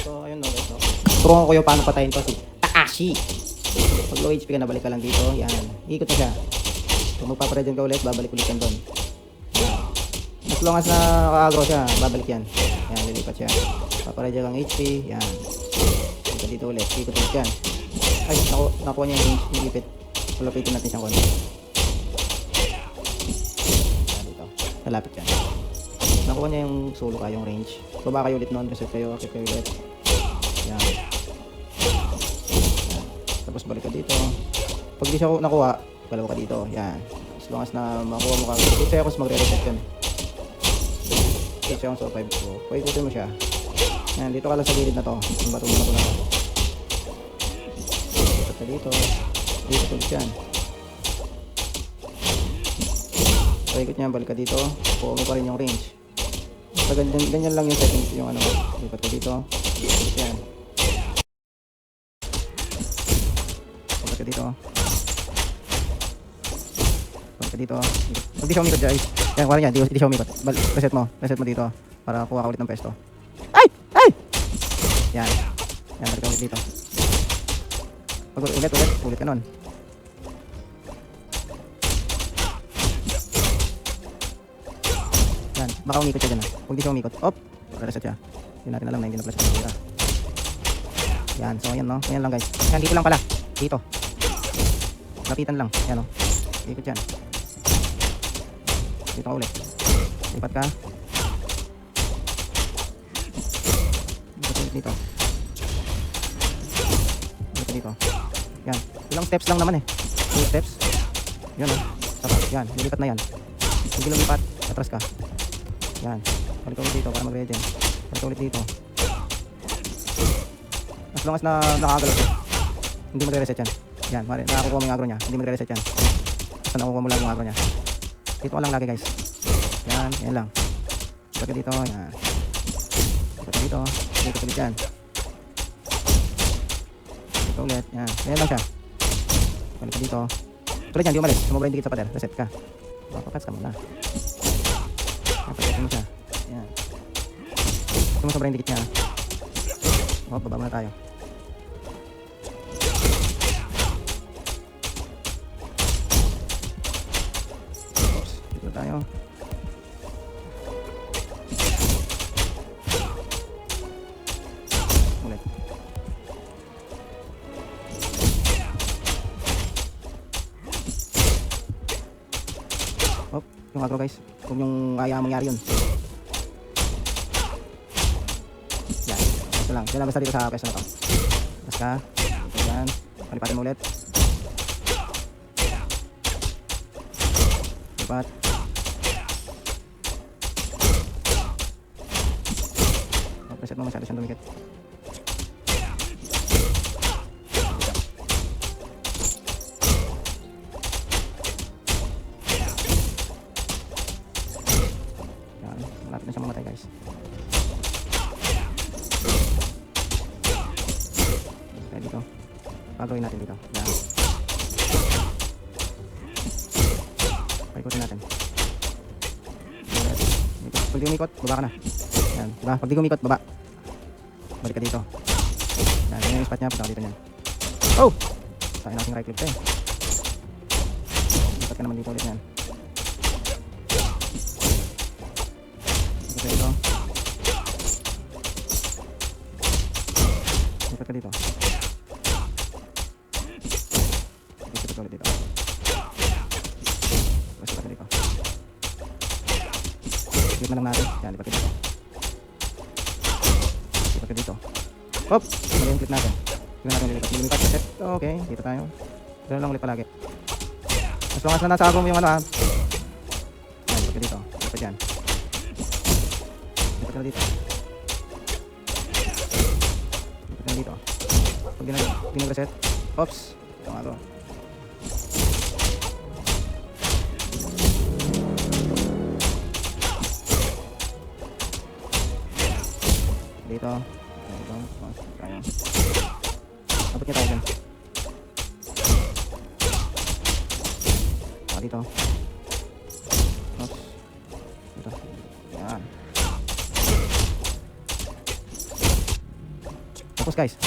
So, ayun no guys, no. Turuan ko yung paano patayin to si Takashi. Pag low HP ka, nabalik ka lang dito. Yan. Ikot na siya. Kung magpaparegen ka ulit, babalik ulit yan doon. Yan. As long as nakaka-agro siya, babalik yan. Yan, lilipat siya. Paparegen kang HP. Yan. Ikot dito ulit. Ikot ulit yan. Ay, nakuha niya yung ipit. Palapitin natin siyang konti. Yan, dito. Kalapit yan. Nakuha niya yung solo ka, yung range. Baba kayo ulit noon, reset kayo, akit kayo ulit. Yan. Yan. Tapos balik ka dito. Pag di siya nakuha, galaw ka dito. Yan. As long as na makuha mo ka, 8 seconds magre-reset yun. 8 seconds o 5 so, paikutin mo siya. Yan, dito ka lang sa gilid na to. Yung bato mo na to na to. Reset ka dito. Dito tulis yan. Paikot niya, balik ka dito. Kuha mo pa rin yung range. So, ganyan lang yung settings, yung ano, lipat ko dito. Yan. Lipat ka dito. Lipat ka dito. Pag di siya umikot guys. Yan, wala yan, di siya umikot. Reset mo dito. Para kuha ka ulit ng pesto. Ay! Ay! Yan. Yan, balik ka ulit dito. Pag ulit ka nun. Yan, baka umikot siya dyan. Huwag di siya umikot. Op! Reset siya. Hindi natin alam na hindi na-flash siya. Yan, so ayan no. Ayan lang guys. Yan, dito lang pala. Dito. Lapitan lang. Yan o. Ikot yan. Dito ka ulit. Lipat ka. Lipat ulit dito. Lipat dito. Yan. Ilang steps lang naman eh. 2 steps. Yan o. Tapos yan. Lilipat na yan. Hindi lumipat. Atras ka. Yan. Balik ulit dito para mag-regen. Balik ulit dito. As long as na nakagalaw siya, hindi magre-reset yan. Yan. Nakakukuha mo yung agro niya. Hindi magre-reset yan. Basta nakukuha mo lang yung agro niya. Dito ka lang lagi guys. Yan. Yan lang. Balik ka dito. Yan. Balik ka dito. Dito ulit yan. Dito ulit. Yan. Yan lang siya. Balik ka dito. Tuloy yan. Di umalis. Sumobra yung dikit sa pader. Reset ka. Papakats ka muna. Napagkasin mo siya. Yan. Ito mo sobrang dikit niya. O, baba muna tayo. Oops, dito tayo. Ulit. Op, yung agro guys. Kung yung ayaw mangyari yun. Yan. Ito lang. Yan lang basta dito sa pwesto na to. Basta. Yan. Palipatin mo ulit. Lipat. Reset mo masyado siyang dumikit. Malapit na siya mamatay guys. Kaya dito pagawin natin dito. Yan. Paikutin natin. Pag di umikot, baba ka na. Yan. Diba? Pag di umikot, baba. Balik ka dito. Yan. Yan yung spot niya. Punta ka dito niyan. Oh! Tayo natin right click eh. Lipat ka naman dito ulit yan. Dito. Lipat ka dito. Lipat ka ulit dito. Lipat ka dito. Lipat na lang natin. Yan, lipat ka dito. Lipat ka dito. Hop! Mali yung clip natin. Tignan natin lilipat. Lilipat ka set. Okay, dito tayo. Dito lang ulit palagi. As long as na nasa agro mo yung ano ha. Yan, lipat ka dito. Lipat yan. Lipat ka dito. Lipat ka dito. Pag ginag-reset. Oops. Ito nga to. Dito. Dito. Kaya. Abot niya tayo dyan. Dito. Oops. Dito. Yan. Tapos guys,